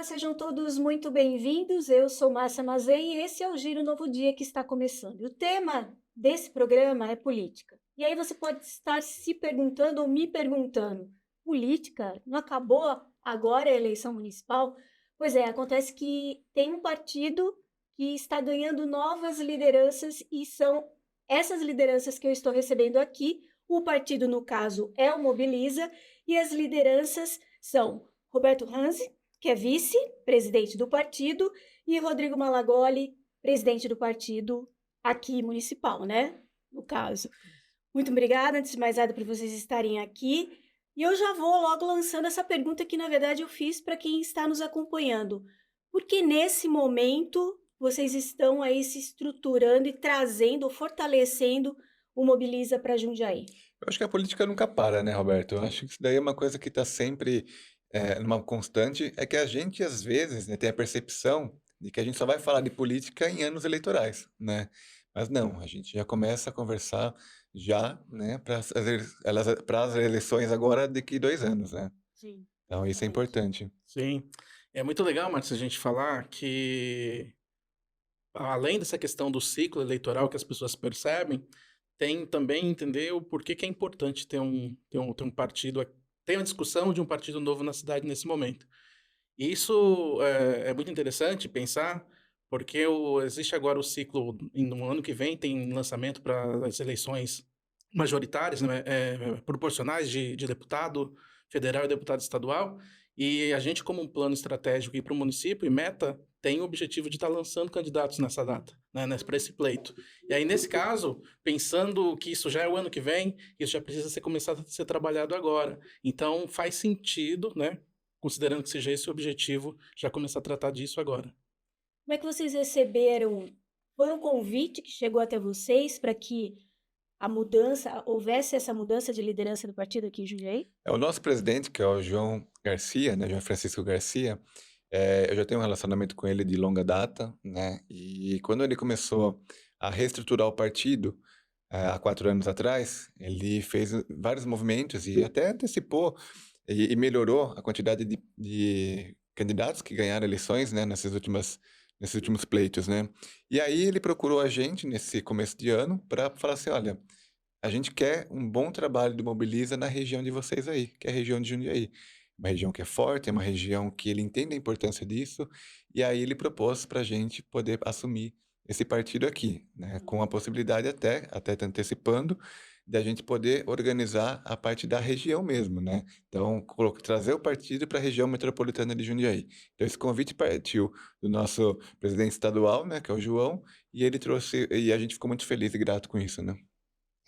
Sejam todos muito bem-vindos. Eu sou Márcia Mazei e esse é o Giro Novo Dia que está começando. O tema desse programa é política. E aí você pode estar se perguntando ou me perguntando: política? Não acabou agora a eleição municipal? Pois é, acontece que tem um partido que está ganhando novas lideranças e são essas lideranças que eu estou recebendo aqui. O partido, no caso, é o Mobiliza e as lideranças são Roberto Ranzi, que é vice-presidente do partido, e Rodrigo Malagoli, presidente do partido aqui municipal, né? No caso. Muito obrigada, antes de mais nada, por vocês estarem aqui. E eu já vou logo lançando essa pergunta que, na verdade, eu fiz para quem está nos acompanhando. Por que nesse momento vocês estão aí se estruturando e trazendo, fortalecendo o Mobiliza para Jundiaí? Eu acho que a política nunca para, né, Roberto? Eu acho que isso daí é uma coisa que está sempre, numa constante, é que a gente às vezes, né, tem a percepção de que a gente só vai falar de política em anos eleitorais, né. Mas não, a gente já começa a conversar já, né, para as eleições agora daqui 2 anos, né. Sim, Então isso é exatamente. importante. Sim, é muito legal, Marcos, a gente falar que, além dessa questão do ciclo eleitoral que as pessoas percebem, tem também entender o porquê que é importante ter um partido, ter uma discussão de um partido novo na cidade nesse momento. E isso é muito interessante pensar, porque existe agora o ciclo, no ano que vem tem lançamento para as eleições majoritárias, né, proporcionais de deputado federal e deputado estadual, e a gente, como um plano estratégico para o município e meta, tem o objetivo de estar lançando candidatos nessa data, né, para esse pleito. E aí, nesse caso, pensando que isso já é o ano que vem, isso já precisa ser começado a ser trabalhado agora. Então, faz sentido, né, considerando que seja esse o objetivo, já começar a tratar disso agora. Como é que vocês receberam? Foi um convite que chegou até vocês para que a mudança, houvesse essa mudança de liderança do partido aqui em Jundiaí? É o nosso presidente, que é o João Garcia, né, João Francisco Garcia. Eu já tenho um relacionamento com ele de longa data, né, e quando ele começou a reestruturar o partido, há 4 anos atrás, ele fez vários movimentos e até antecipou e melhorou a quantidade de candidatos que ganharam eleições, né, nesses últimos pleitos, né. E aí ele procurou a gente nesse começo de ano para falar assim: "Olha, a gente quer um bom trabalho do Mobiliza na região de vocês aí, que é a região de Jundiaí. Uma região que é forte, é uma região que ele entende a importância disso, e aí ele propôs para a gente poder assumir esse partido aqui, né, com a possibilidade até tá antecipando, da gente poder organizar a parte da região mesmo, né. Então, trazer o partido para a região metropolitana de Jundiaí. Então esse convite partiu do nosso presidente estadual, né, que é o João, e ele trouxe e a gente ficou muito feliz e grato com isso, né.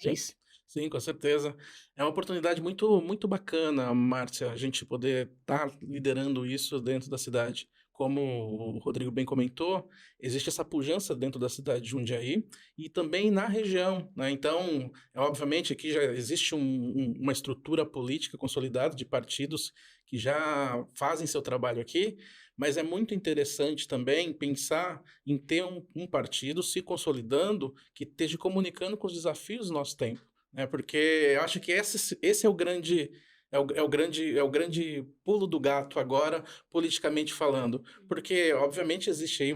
É Sim, isso? sim, com certeza. É uma oportunidade muito muito bacana, Márcia, a gente poder estar liderando isso dentro da cidade. Como o Rodrigo bem comentou, existe essa pujança dentro da cidade de Jundiaí e também na região, né, então, obviamente aqui já existe uma estrutura política consolidada de partidos que já fazem seu trabalho aqui, mas é muito interessante também pensar em ter um partido se consolidando que esteja comunicando com os desafios do nosso tempo, né? Porque eu acho que esse é o grande é o grande pulo do gato agora, politicamente falando, porque obviamente existe aí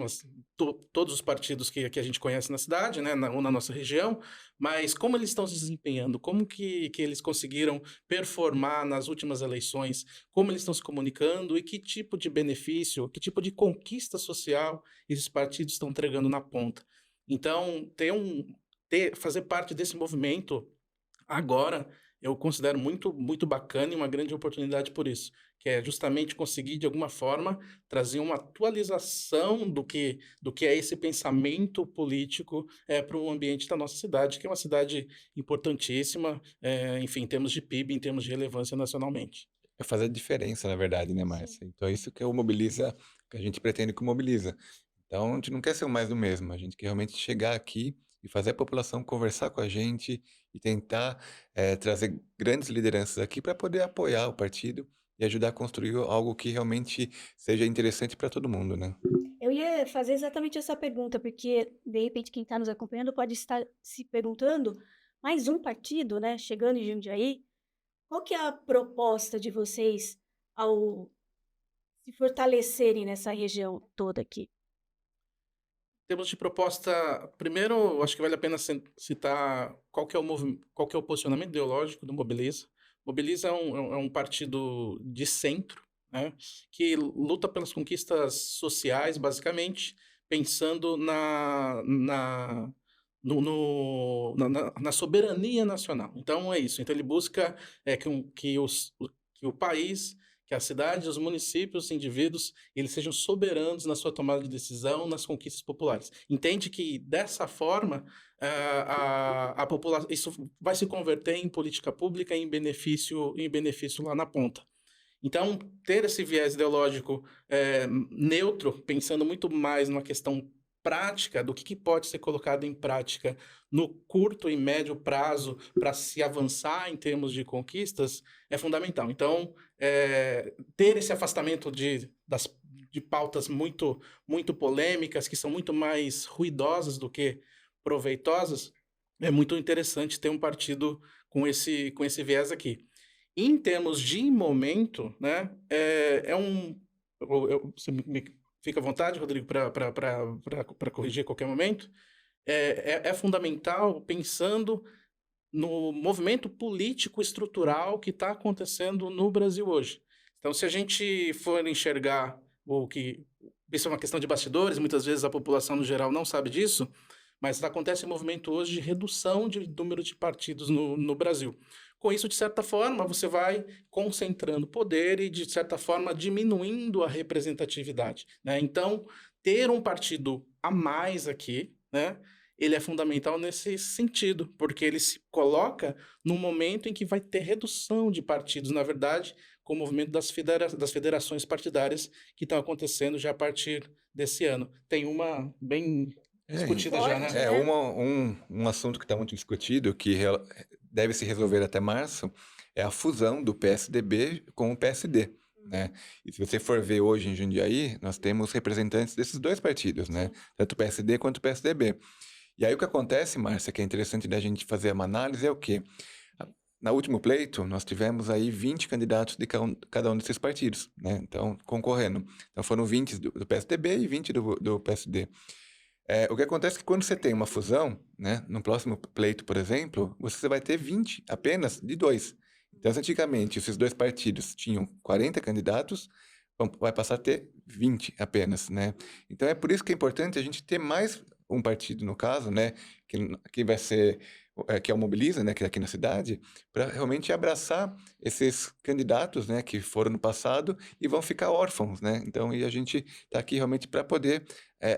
todos os partidos que a gente conhece na cidade, né, ou na nossa região, mas como eles estão se desempenhando, como que eles conseguiram performar nas últimas eleições, como eles estão se comunicando e que tipo de benefício, que tipo de conquista social esses partidos estão entregando na ponta. Então, fazer parte desse movimento agora, eu considero muito, muito bacana e uma grande oportunidade por isso, que é justamente conseguir, de alguma forma, trazer uma atualização do que é esse pensamento político para o ambiente da nossa cidade, que é uma cidade importantíssima, enfim, em termos de PIB, em termos de relevância nacionalmente. É fazer diferença, na verdade, né, Sim. Márcia? Então é isso que é o Mobiliza, que a gente pretende com o Mobiliza. Então a gente não quer ser o mais do mesmo, a gente quer realmente chegar aqui e fazer a população conversar com a gente e tentar, trazer grandes lideranças aqui para poder apoiar o partido e ajudar a construir algo que realmente seja interessante para todo mundo, né? Eu ia fazer exatamente essa pergunta, porque de repente quem está nos acompanhando pode estar se perguntando, mais um partido, né, chegando em Jundiaí, qual que é a proposta de vocês ao se fortalecerem nessa região toda aqui? Em termos de proposta, primeiro, acho que vale a pena citar qual que é o posicionamento ideológico do Mobiliza. Mobiliza é um partido de centro, né, que luta pelas conquistas sociais, basicamente, pensando na soberania nacional. Então, é isso. Então, ele busca que o país, que a cidade, os municípios, os indivíduos, eles sejam soberanos na sua tomada de decisão, nas conquistas populares. Entende que, dessa forma, a população, isso vai se converter em política pública em benefício lá na ponta. Então, ter esse viés ideológico neutro, pensando muito mais numa questão prática, do que pode ser colocado em prática no curto e médio prazo para se avançar em termos de conquistas, é fundamental. Então, ter esse afastamento de pautas muito, muito polêmicas, que são muito mais ruidosas do que proveitosas, é muito interessante ter um partido com esse viés aqui. Em termos de momento, né, você fica à vontade, Rodrigo, para corrigir a qualquer momento. É fundamental pensando no movimento político estrutural que está acontecendo no Brasil hoje. Então, se a gente for enxergar isso é uma questão de bastidores, muitas vezes a população no geral não sabe disso, mas acontece um movimento hoje de redução de número de partidos no Brasil. Com isso, de certa forma, você vai concentrando poder e, de certa forma, diminuindo a representatividade, né? Então, ter um partido a mais aqui, né, ele é fundamental nesse sentido, porque ele se coloca num momento em que vai ter redução de partidos, na verdade, com o movimento das federações partidárias que estão acontecendo já a partir desse ano. Tem uma bem discutida já, Forte, né? Um assunto que está muito discutido, que deve se resolver até março, é a fusão do PSDB com o PSD, né? E se você for ver hoje em Jundiaí, nós temos representantes desses dois partidos, né? Tanto o PSD quanto o PSDB. E aí o que acontece, Márcia, que é interessante da gente fazer uma análise, é o quê? Na último pleito, nós tivemos aí 20 candidatos de cada um desses partidos, né? Então, concorrendo. Então, foram 20 do PSDB e 20 do PSD. O que acontece é que quando você tem uma fusão, né, no próximo pleito, por exemplo, você vai ter 20 apenas de dois. Então, antigamente, esses dois partidos tinham 40 candidatos, vai passar a ter 20 apenas, né? Então, é por isso que é importante a gente ter mais um partido, no caso, né, que vai ser, que é o Mobiliza, né, que é aqui na cidade, para realmente abraçar esses candidatos, né, que foram no passado e vão ficar órfãos, né? Então, e a gente está aqui realmente para poder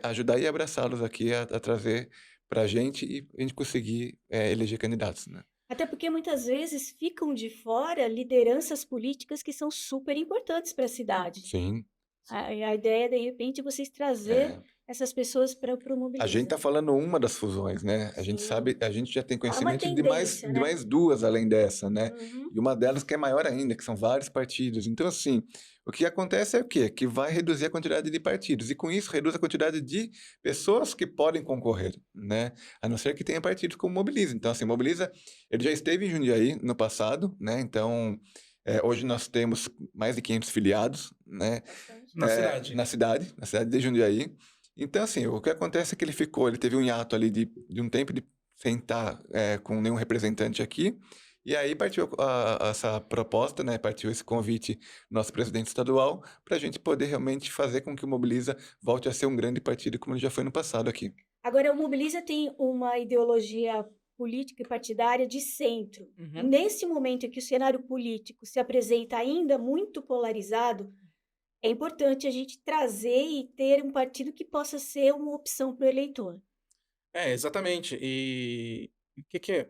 ajudar e abraçá-los aqui a trazer para a gente e a gente conseguir eleger candidatos, né? Até porque muitas vezes ficam de fora lideranças políticas que são super importantes para a cidade. Sim. A ideia, de repente, vocês trazer essas pessoas para o A Mobiliza. gente está falando uma das fusões, né? A gente Sim. sabe, a gente já tem Há uma conhecimento de tendência, né? mais duas além dessa, né? Uhum. E uma delas que é maior ainda, que são vários partidos. Então, assim, o que acontece é o quê? Que vai reduzir a quantidade de partidos. E com isso, reduz a quantidade de pessoas que podem concorrer, né? A não ser que tenha partidos como Mobiliza. Então, assim, Mobiliza, ele já esteve em Jundiaí no passado, né? Então, hoje nós temos mais de 500 filiados, né? Bastante. Na cidade. Na cidade de Jundiaí. Então, assim, o que acontece é que ele teve um hiato ali de um tempo de sentar com nenhum representante aqui, e aí partiu essa proposta, né, partiu esse convite do nosso presidente estadual para a gente poder realmente fazer com que o Mobiliza volte a ser um grande partido como ele já foi no passado aqui. Agora, o Mobiliza tem uma ideologia política e partidária de centro. Uhum. Nesse momento em que o cenário político se apresenta ainda muito polarizado, é importante a gente trazer e ter um partido que possa ser uma opção para o eleitor. Exatamente. E o que é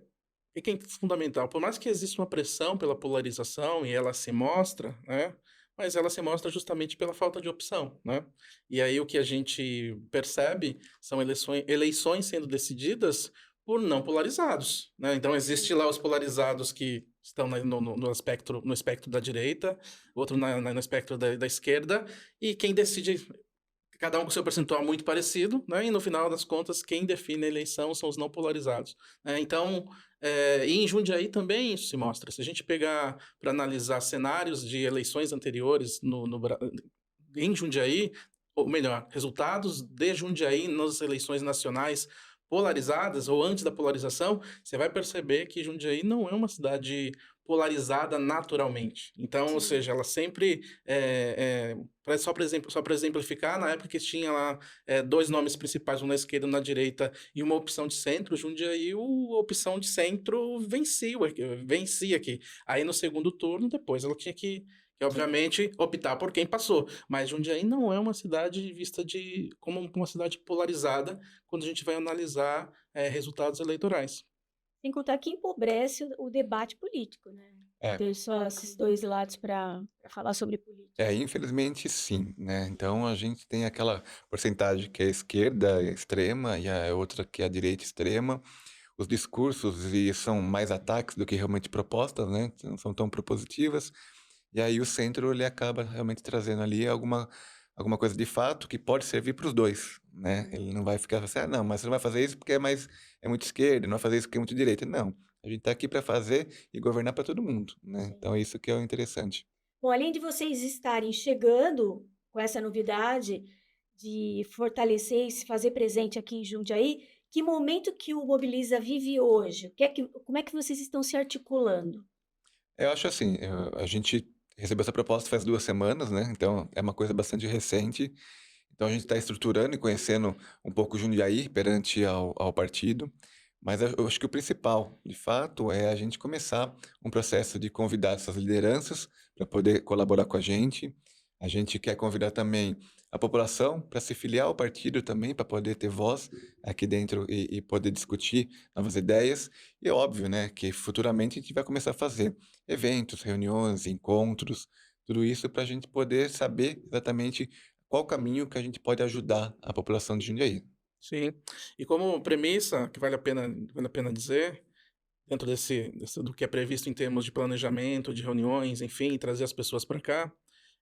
fundamental? Por mais que exista uma pressão pela polarização e ela se mostra, né? Mas ela se mostra justamente pela falta de opção, né? E aí o que a gente percebe são eleições sendo decididas por não polarizados, né? Então existe lá os polarizados que estão no espectro da direita, outro no espectro da esquerda, e quem decide, cada um com seu percentual muito parecido, né? E no final das contas, quem define a eleição são os não polarizados, né? Então, e em Jundiaí também isso se mostra. Se a gente pegar para analisar cenários de eleições anteriores em Jundiaí, ou melhor, resultados de Jundiaí nas eleições nacionais polarizadas ou antes da polarização, você vai perceber que Jundiaí não é uma cidade polarizada naturalmente. Então, ou Sim. seja, ela sempre, só para exemplificar, na época que tinha lá dois nomes principais, um na esquerda e um na direita, e uma opção de centro, Jundiaí, a opção de centro vencia aqui. Aí no segundo turno, depois ela tinha que obviamente optar por quem passou. Mas Jundiaí não é uma cidade vista como uma cidade polarizada quando a gente vai analisar resultados eleitorais. Sem contar que empobrece o debate político, né? É, Ter só esses dois lados para falar sobre política. infelizmente sim, né? Então a gente tem aquela porcentagem que é a esquerda extrema e a outra que é a direita extrema. Os discursos e são mais ataques do que realmente propostas, né? Não são tão propositivas. E aí o centro ele acaba realmente trazendo ali alguma coisa de fato que pode servir para os dois, né? Ele não vai ficar assim, ah, não, mas você não vai fazer isso porque é muito esquerda, não vai fazer isso porque é muito direita. Não, a gente está aqui para fazer e governar para todo mundo, né? Sim. Então isso que é o interessante. Bom, além de vocês estarem chegando com essa novidade de fortalecer e se fazer presente aqui em Jundiaí, que momento que o Mobiliza vive hoje? Como é que vocês estão se articulando? Eu acho assim, a gente recebeu essa proposta faz 2 semanas, né? Então é uma coisa bastante recente. Então a gente está estruturando e conhecendo um pouco Jundiaí perante ao partido, mas eu acho que o principal, de fato, é a gente começar um processo de convidar essas lideranças para poder colaborar com a gente. A gente quer convidar também a população para se filiar ao partido também, para poder ter voz aqui dentro e poder discutir novas ideias. E é óbvio, né, que futuramente a gente vai começar a fazer eventos, reuniões, encontros, tudo isso para a gente poder saber exatamente qual o caminho que a gente pode ajudar a população de Jundiaí. Sim. E como premissa, que vale a pena dizer, dentro do que é previsto em termos de planejamento, de reuniões, enfim, trazer as pessoas para cá,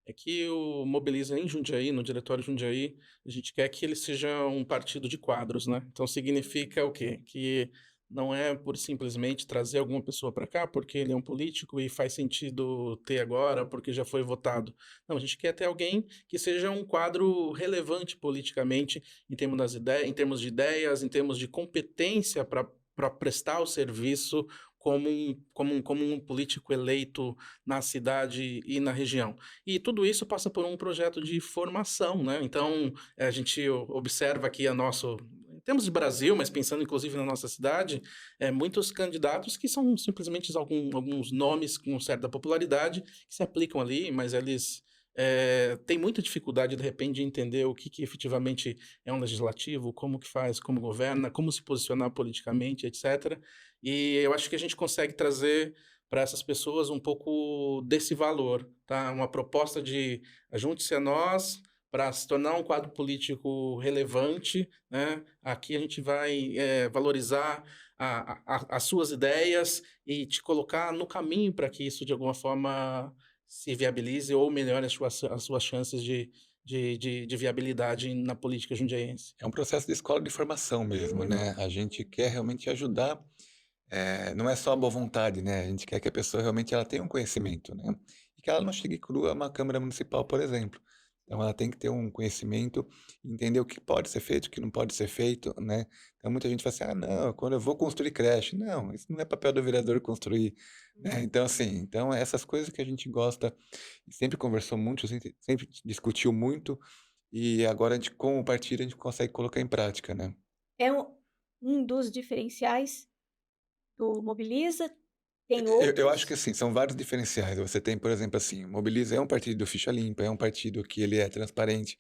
é que o Mobiliza em Jundiaí, no Diretório de Jundiaí, a gente quer que ele seja um partido de quadros, né? Então significa o quê? Que não é por simplesmente trazer alguma pessoa para cá porque ele é um político e faz sentido ter agora porque já foi votado. Não, a gente quer ter alguém que seja um quadro relevante politicamente em termos de ideias, em termos de competência para prestar o serviço como um político eleito na cidade e na região. E tudo isso passa por um projeto de formação, né? Então, a gente observa aqui em termos de Brasil, mas pensando inclusive na nossa cidade, muitos candidatos que são simplesmente alguns nomes com certa popularidade que se aplicam ali, mas eles têm muita dificuldade, de repente, de entender o que efetivamente é um legislativo, como que faz, como governa, como se posicionar politicamente, etc. E eu acho que a gente consegue trazer para essas pessoas um pouco desse valor, tá? Uma proposta de junte-se a nós para se tornar um quadro político relevante, né? Aqui a gente vai valorizar as suas ideias e te colocar no caminho para que isso de alguma forma se viabilize ou melhore as suas chances de viabilidade na política jundiaense. É um processo de escola de formação mesmo, né? A gente quer realmente ajudar, não é só a boa vontade, né? A gente quer que a pessoa realmente ela tenha um conhecimento, né? E que ela não chegue crua a uma Câmara Municipal, por exemplo. Então ela tem que ter um conhecimento, entender o que pode ser feito, o que não pode ser feito, né? Então muita gente fala assim, ah, não, quando eu vou construir creche. Não, isso não é papel do vereador construir, né? Então assim, então essas coisas que a gente gosta e sempre conversou muito, sempre discutiu muito, e agora a gente, com o partido, a gente consegue colocar em prática, né? É um dos diferenciais do Mobiliza? Tem Eu acho que outros? assim, são vários diferenciais. Você tem, por exemplo, assim, o Mobiliza é um partido ficha limpa, é um partido que ele é transparente.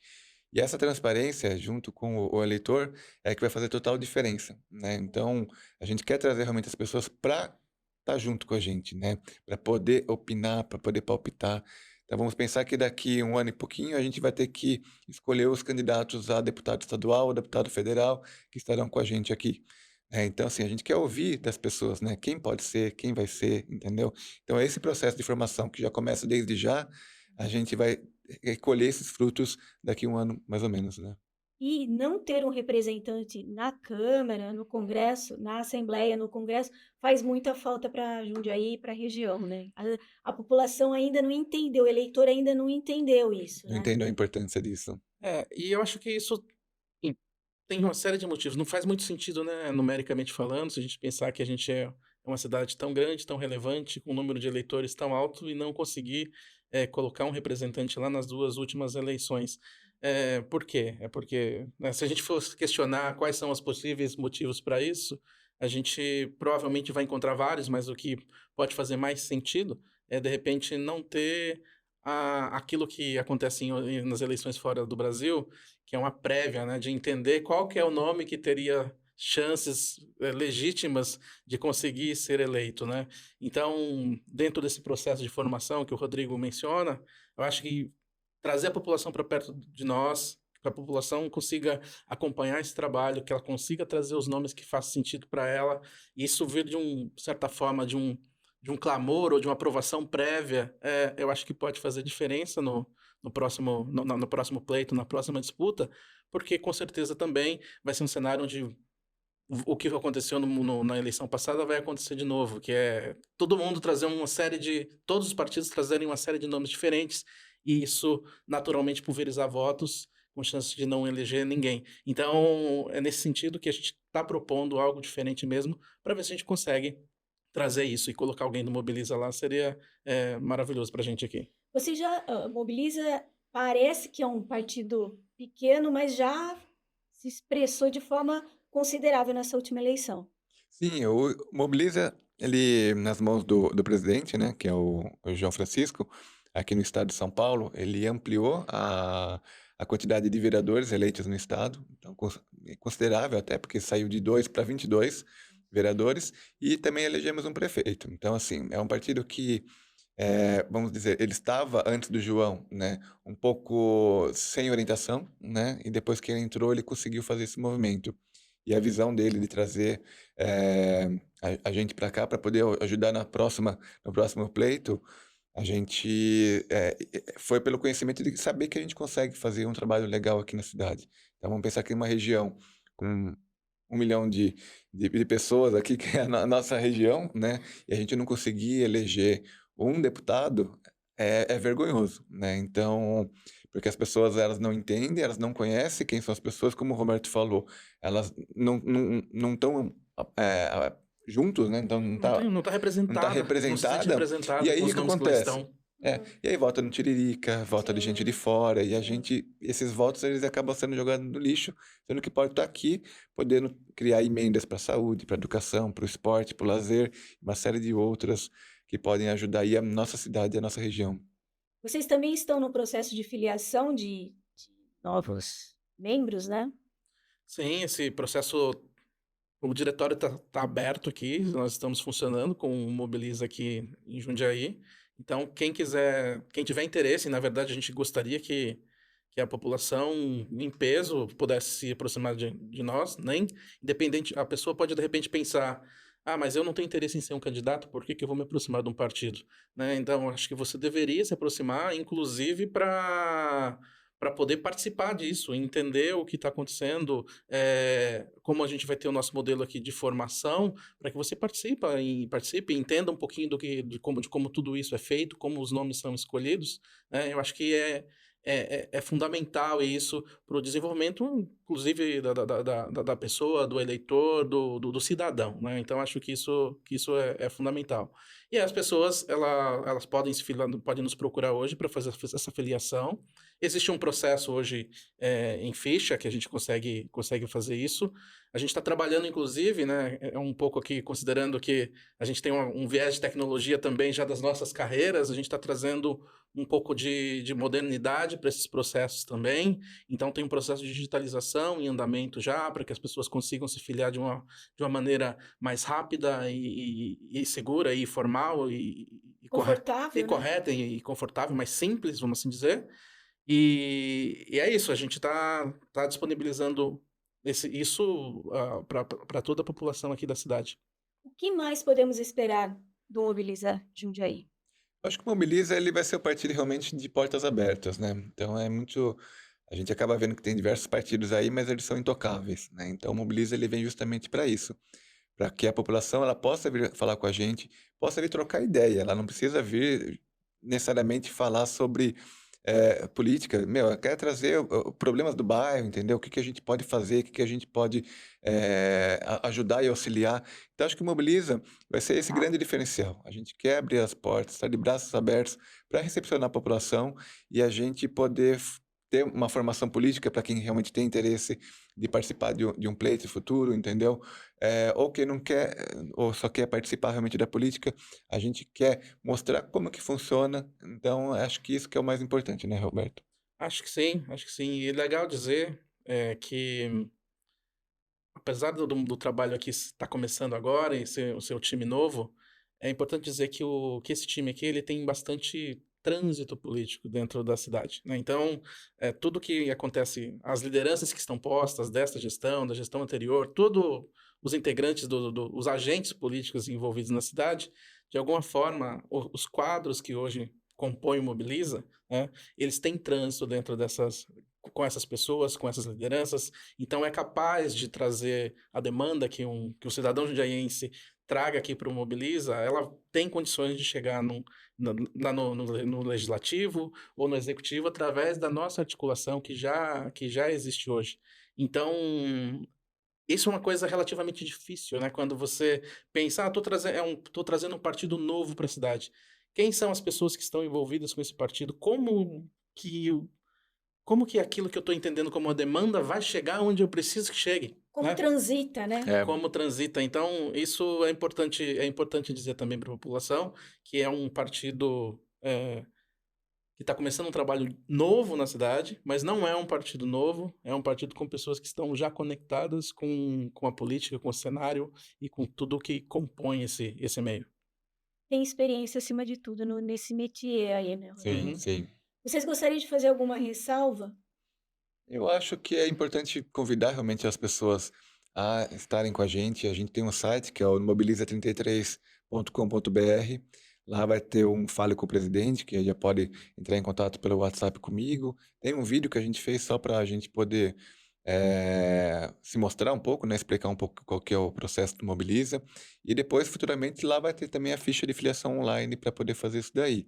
E essa transparência, junto com o eleitor, é que vai fazer total diferença, né? Então, a gente quer trazer realmente as pessoas para estar junto com a gente, né? Para poder opinar, para poder palpitar. Então, vamos pensar que daqui um ano e pouquinho a gente vai ter que escolher os candidatos a deputado estadual ou deputado federal que estarão com a gente aqui. Então, assim, a gente quer ouvir das pessoas, né? Quem pode ser, quem vai ser, entendeu? Então, esse processo de formação que já começa desde já, a gente vai colher esses frutos daqui um ano, mais ou menos, né? e não ter um representante na Câmara, no Congresso, na Assembleia, no Congresso, faz muita falta para Jundiaí e para a região, né. A população ainda não entendeu, o eleitor ainda não entendeu isso, Eu né. entendo a importância disso. E eu acho que isso em tem uma série de motivos. Não faz muito sentido, né, numericamente falando, se a gente pensar que a gente é uma cidade tão grande, tão relevante, com um número de eleitores tão alto e não conseguir, colocar um representante lá nas 2 últimas eleições. Por quê? É porque, né, se a gente fosse questionar quais são os possíveis motivos para isso, a gente provavelmente vai encontrar vários, mas o que pode fazer mais sentido é, de repente, não ter aquilo que acontece nas eleições fora do Brasil, que é uma prévia, né, de entender qual que é o nome que teria chances, legítimas de conseguir ser eleito, né. Então, dentro desse processo de formação que o Rodrigo menciona, eu acho que trazer a população para perto de nós, que a população consiga acompanhar esse trabalho, que ela consiga trazer os nomes que façam sentido para ela, e isso vir certa forma, de um clamor ou de uma aprovação prévia, eu acho que pode fazer diferença no próximo pleito, na próxima disputa, porque com certeza também vai ser um cenário onde o que aconteceu na eleição passada vai acontecer de novo, que é todo mundo trazer todos os partidos trazerem uma série de nomes diferentes, e isso naturalmente pulverizar votos, com chance de não eleger ninguém. Então, é nesse sentido que a gente está propondo algo diferente mesmo, para ver se a gente consegue trazer isso e colocar alguém do Mobiliza lá seria, maravilhoso pra gente aqui. Você já Mobiliza parece que é um partido pequeno, mas já se expressou de forma considerável nessa última eleição. Sim, o Mobiliza, ele nas mãos do presidente, né, que é o João Francisco, aqui no estado de São Paulo, ele ampliou a quantidade de vereadores eleitos no estado, então é considerável até, porque saiu de 2 para 22 vereadores, e também elegemos um prefeito. Então, assim, é um partido que, vamos dizer, ele estava antes do João, né, um pouco sem orientação, né, e depois que ele entrou, ele conseguiu fazer esse movimento. E a visão dele de trazer, a gente para cá para poder ajudar no próximo pleito, a gente, foi pelo conhecimento de saber que a gente consegue fazer um trabalho legal aqui na cidade. Então vamos pensar que uma região com 1 milhão de pessoas aqui, que é a nossa região, né, e a gente não conseguir eleger um deputado, é vergonhoso, né. Então, porque as pessoas elas não entendem, elas não conhecem quem são as pessoas, como o Roberto falou, elas não estão, juntos, né, então Não tá não tá representada, não se sente representada, e representada aí com o os que nomes que lá acontece? estão. E aí vota no Tiririca, vota de gente de Sim, fora, e a sim. gente esses votos eles acabam sendo jogados no lixo, sendo que pode estar aqui, podendo criar emendas para a saúde, para a educação, para o esporte, para o lazer, uma série de outras que podem ajudar aí a nossa cidade e a nossa região. Vocês também estão no processo de filiação de novos membros, né? Sim, esse processo, o diretório tá aberto aqui, nós estamos funcionando com o Mobiliza aqui em Jundiaí. Então, quem tiver interesse, na verdade, a gente gostaria que a população em peso pudesse se aproximar de nós, nem independente, a pessoa pode de repente pensar, mas eu não tenho interesse em ser um candidato, por que que eu vou me aproximar de um partido? Né? Então, acho que você deveria se aproximar, inclusive para poder participar disso, entender o que está acontecendo, como a gente vai ter o nosso modelo aqui de formação, para que você participe, entenda um pouquinho de como tudo isso é feito, como os nomes são escolhidos, né? Eu acho que é fundamental isso para o desenvolvimento, inclusive, da pessoa, do eleitor, do cidadão, né? Então, acho que isso é fundamental. E as pessoas, elas podem nos procurar hoje para fazer essa filiação. Existe um processo hoje em ficha que a gente consegue fazer isso. A gente está trabalhando, inclusive, né, um pouco aqui, considerando que a gente tem um viés de tecnologia também já das nossas carreiras, a gente está trazendo um pouco de modernidade para esses processos também. Então, tem um processo de digitalização em andamento já, para que as pessoas consigam se filiar de uma maneira mais rápida e segura e formal e Confortável, né? correta e confortável, mais simples, vamos assim dizer. E é isso, a gente tá disponibilizando isso para toda a população aqui da cidade. O que mais podemos esperar do Mobiliza Jundiaí? Acho que o Mobiliza ele vai ser o partido realmente de portas abertas, né, então é muito A gente acaba vendo que tem diversos partidos aí, mas eles são intocáveis, né? Então o Mobiliza ele vem justamente para isso, para que a população ela possa vir falar com a gente, possa vir trocar ideia. Ela não precisa vir necessariamente falar sobre política. Meu, ela quer trazer problemas do bairro, entendeu? O que que a gente pode fazer, o que que a gente pode ajudar e auxiliar. Então acho que o Mobiliza vai ser esse grande diferencial. A gente quer abrir as portas, estar de braços abertos para recepcionar a população e a gente poder ter uma formação política para quem realmente tem interesse de participar de um pleito futuro, entendeu? Ou quem não quer, ou só quer participar realmente da política, a gente quer mostrar como que funciona. Então, acho que isso que é o mais importante, né, Roberto? Acho que sim, acho que sim. E é legal dizer que, apesar do trabalho aqui estar começando agora e ser o seu time novo, é importante dizer que esse time aqui ele tem bastante trânsito político dentro da cidade, né? Então, tudo que acontece, as lideranças que estão postas desta gestão, da gestão anterior, todos os integrantes, os agentes políticos envolvidos na cidade, de alguma forma, os quadros que hoje compõem o Mobiliza, né, eles têm trânsito dentro com essas pessoas, com essas lideranças, então é capaz de trazer a demanda que o cidadão jundiaiense traga aqui para o Mobiliza, ela tem condições de chegar no legislativo ou no executivo através da nossa articulação que já existe hoje. Então, isso é uma coisa relativamente difícil, né? Quando você pensa, tô trazendo um partido novo para a cidade. Quem são as pessoas que estão envolvidas com esse partido? Que como que aquilo que eu estou entendendo como uma demanda vai chegar onde eu preciso que chegue, Como né? transita, né? Como transita. Então, isso é importante dizer também para a população que é um partido que está começando um trabalho novo na cidade, mas não é um partido novo, é um partido com pessoas que estão já conectadas com a política, com o cenário e com tudo que compõe esse meio. Tem experiência acima de tudo nesse métier aí, né, Sim, Rodrigo? Uhum. sim. Vocês gostariam de fazer alguma ressalva? Eu acho que é importante convidar realmente as pessoas a estarem com a gente. A gente tem um site que é o mobiliza33.com.br. Lá vai ter um Fale com o Presidente, que já pode entrar em contato pelo WhatsApp comigo. Tem um vídeo que a gente fez só para a gente poder se mostrar um pouco, né? Explicar um pouco qual que é o processo do Mobiliza. E depois, futuramente, lá vai ter também a ficha de filiação online para poder fazer isso daí.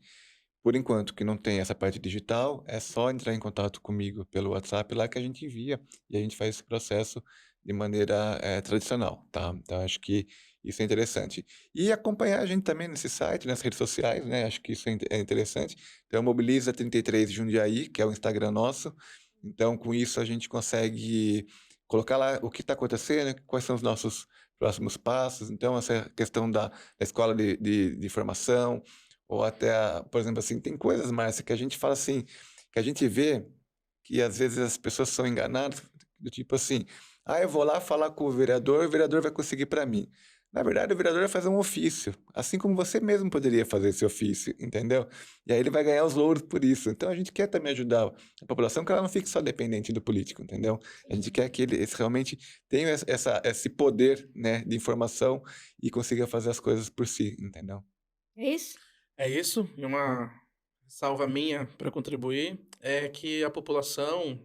Por enquanto que não tem essa parte digital, é só entrar em contato comigo pelo WhatsApp lá que a gente envia e a gente faz esse processo de maneira tradicional, tá? Então acho que isso é interessante. E acompanhar a gente também nesse site, nas redes sociais, né? Acho que isso é interessante. Então Mobiliza 33 Jundiaí, que é o Instagram nosso. Então com isso a gente consegue colocar lá o que está acontecendo, quais são os nossos próximos passos. Então essa questão da escola de formação, ou até, por exemplo, assim, tem coisas, Márcia, que a gente fala assim, que a gente vê que às vezes as pessoas são enganadas, do tipo assim, eu vou lá falar com o vereador vai conseguir para mim. Na verdade, o vereador vai fazer um ofício, assim como você mesmo poderia fazer esse ofício, entendeu? E aí ele vai ganhar os louros por isso. Então a gente quer também ajudar a população que ela não fique só dependente do político, entendeu? A gente quer que eles realmente tenham esse poder, né, de informação e consiga fazer as coisas por si, entendeu? É isso? É isso, e uma salva minha para contribuir é que a população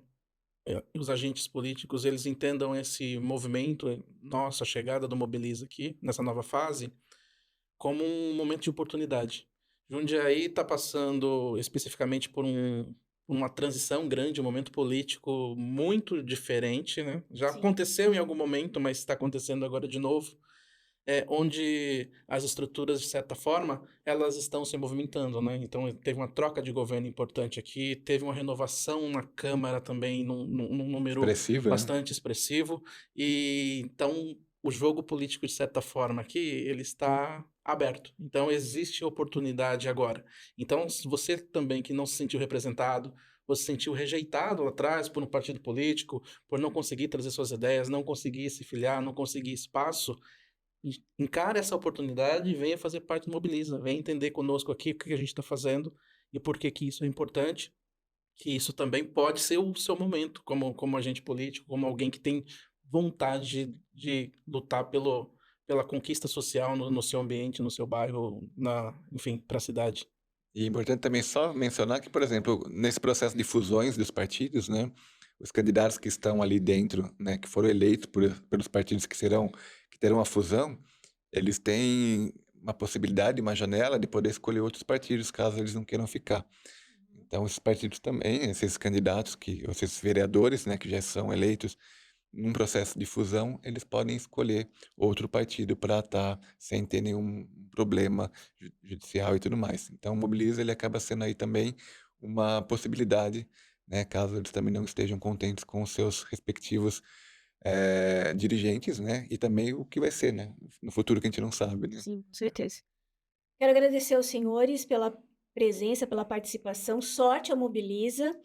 e os agentes políticos eles entendam esse movimento, nossa chegada do Mobiliza aqui, nessa nova fase, como um momento de oportunidade. Jundiaí está passando especificamente uma transição grande, um momento político muito diferente, né? Já Sim. aconteceu em algum momento, mas está acontecendo agora de novo, onde as estruturas, de certa forma, elas estão se movimentando, né? Então, teve uma troca de governo importante aqui, teve uma renovação na Câmara também, num número Expressivo, né? bastante expressivo, e então o jogo político, de certa forma, aqui, ele está aberto. Então, existe oportunidade agora. Então, se você também que não se sentiu representado, você se sentiu rejeitado lá atrás por um partido político, por não conseguir trazer suas ideias, não conseguir se filiar, não conseguir espaço, encara essa oportunidade e venha fazer parte do Mobiliza. Venha entender conosco aqui o que a gente está fazendo e por que que isso é importante, que isso também pode ser o seu momento como agente político, como alguém que tem vontade de lutar pela conquista social no seu ambiente, no seu bairro, enfim, para a cidade. E é importante também só mencionar que, por exemplo, nesse processo de fusões dos partidos, né, os candidatos que estão ali dentro, né, que foram eleitos pelos partidos que terão a fusão, eles têm uma possibilidade, uma janela de poder escolher outros partidos, caso eles não queiram ficar. Então, esses partidos também, esses candidatos, esses vereadores, né, que já são eleitos num processo de fusão, eles podem escolher outro partido para estar sem ter nenhum problema judicial e tudo mais. Então, o Mobiliza ele acaba sendo aí também uma possibilidade, né, caso eles também não estejam contentes com os seus respectivos dirigentes, né, e também o que vai ser, né, no futuro que a gente não sabe, né. Sim, com certeza. Quero agradecer aos senhores pela presença, pela participação. Sorte ao Mobiliza.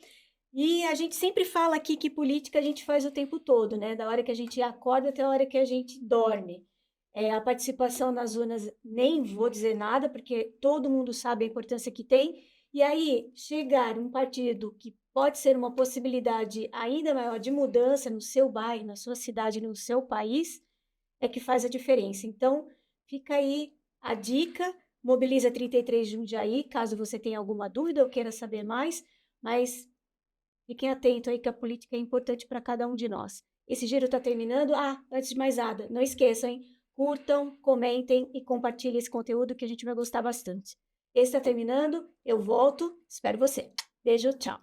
E a gente sempre fala aqui que política a gente faz o tempo todo, né? Da hora que a gente acorda até a hora que a gente dorme. A participação nas urnas, nem vou dizer nada, porque todo mundo sabe a importância que tem. E aí, chegar um partido que pode ser uma possibilidade ainda maior de mudança no seu bairro, na sua cidade, no seu país, é que faz a diferença. Então, fica aí a dica, Mobiliza 33 Jundiaí, caso você tenha alguma dúvida ou queira saber mais, mas fiquem atentos aí que a política é importante para cada um de nós. Esse giro está terminando. Antes de mais nada, não esqueçam, hein? Curtam, comentem e compartilhem esse conteúdo que a gente vai gostar bastante. Esse está terminando, eu volto, espero você. Beijo, tchau.